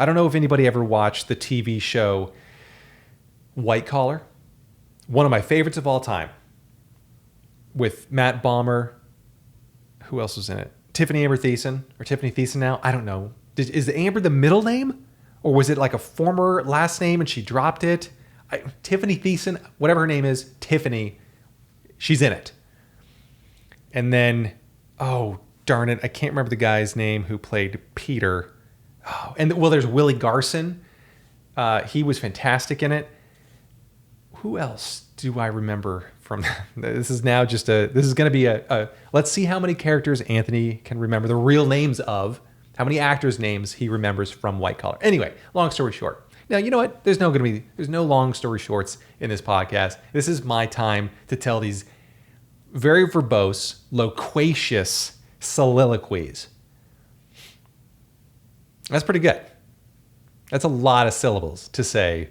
I don't know if anybody ever watched the TV show White Collar. One of my favorites of all time. With Matt Bomer. Who else was in it? Tiffany Amber Thiessen. Or Tiffany Thiessen now? I don't know. Is Amber the middle name? Or was it like a former last name and she dropped it? Tiffany Thiessen, whatever her name is, Tiffany, she's in it. And then, oh, darn it, I can't remember the guy's name who played Peter. Oh, and well, there's Willie Garson. He was fantastic in it. Who else do I remember from this is now just this is going to be let's see how many characters Anthony can remember the real names of, how many actors' names he remembers from White Collar. Anyway, long story short. Now, you know what? There's no long story shorts in this podcast. This is my time to tell these very verbose, loquacious soliloquies. That's pretty good. That's a lot of syllables to say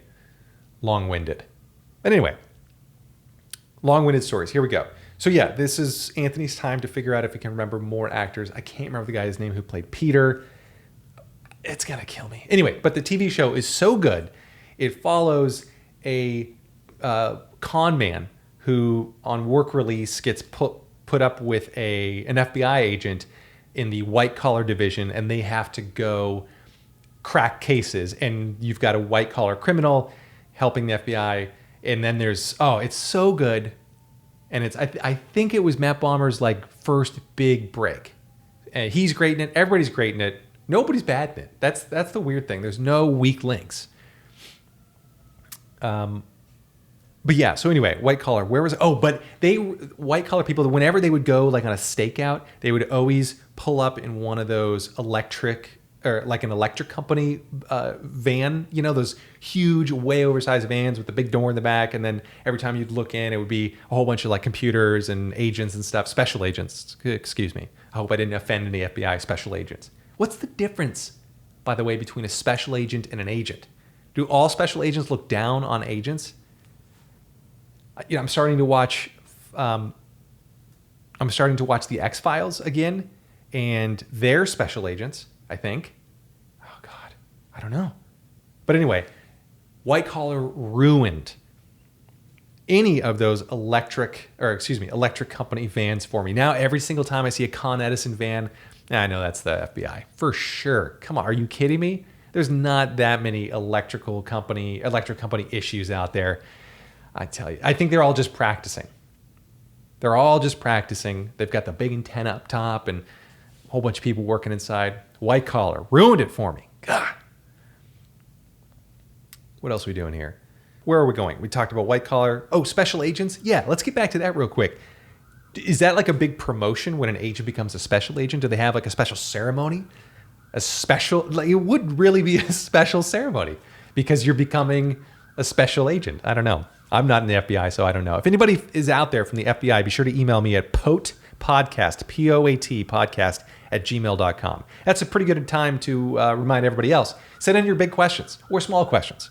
long-winded. But anyway, long-winded stories. Here we go. So yeah, this is Anthony's time to figure out if he can remember more actors. I can't remember the guy's name who played Peter. It's going to kill me. Anyway, but the TV show is so good. It follows a con man who on work release gets put up with an FBI agent in the white collar division, and they have to go crack cases. And you've got a white collar criminal helping the FBI. And then there's, it's so good. And I think it was Matt Bomer's like first big break. And he's great in it. Everybody's great in it. Nobody's bad in it. That's the weird thing. There's no weak links. But yeah, so anyway, white collar, where was it? Oh, but white collar people, whenever they would go like on a stakeout, they would always pull up in one of those electric company van, you know, those huge, way oversized vans with the big door in the back. And then every time you'd look in, it would be a whole bunch of like computers and agents and stuff, special agents, excuse me. I hope I didn't offend any FBI special agents. What's the difference, by the way, between a special agent and an agent? Do all special agents look down on agents? You know, I'm starting to watch the X-Files again, and they're special agents, I think. Oh God, I don't know. But anyway, white collar ruined any of those electric company vans for me. Now every single time I see a Con Edison van, I know that's the FBI for sure. Come on, are you kidding me? There's not that many electric company issues out there. I tell you, I think they're all just practicing. They're all just practicing. They've got the big antenna up top and a whole bunch of people working inside. White collar ruined it for me. God. What else are we doing here? Where are we going? We talked about white collar. Oh, special agents. Yeah, let's get back to that real quick. Is that like a big promotion when an agent becomes a special agent? Do they have like a special ceremony? It would really be a special ceremony because you're becoming a special agent. I don't know. I'm not in the FBI, so I don't know. If anybody is out there from the FBI, be sure to email me at P.O.A.T podcast, P.O.A.T podcast @gmail.com. That's a pretty good time to remind everybody else. Send in your big questions or small questions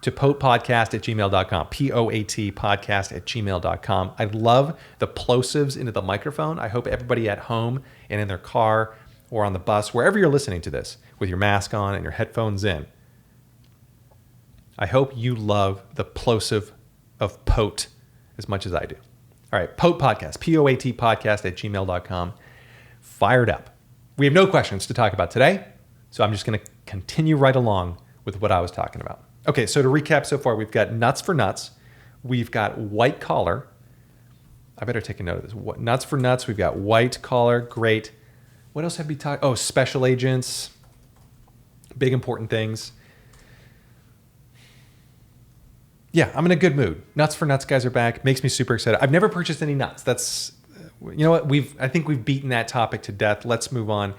to POAT @gmail.com, P.O.A.T podcast @gmail.com. I love the plosives into the microphone. I hope everybody at home and in their car or on the bus, wherever you're listening to this, with your mask on and your headphones in, I hope you love the plosive of POAT as much as I do. All right, POAT podcast, P.O.A.T podcast @gmail.com. Fired up. We have no questions to talk about today, so I'm just going to continue right along with what I was talking about. Okay, so to recap so far, we've got nuts for nuts. We've got white collar. I better take a note of this. Nuts for nuts. We've got white collar. Great. What else have we talked? Oh, special agents. Big important things. Yeah, I'm in a good mood. Nuts for nuts guys are back. Makes me super excited. I've never purchased any nuts. That's, you know what? I think we've beaten that topic to death. Let's move on.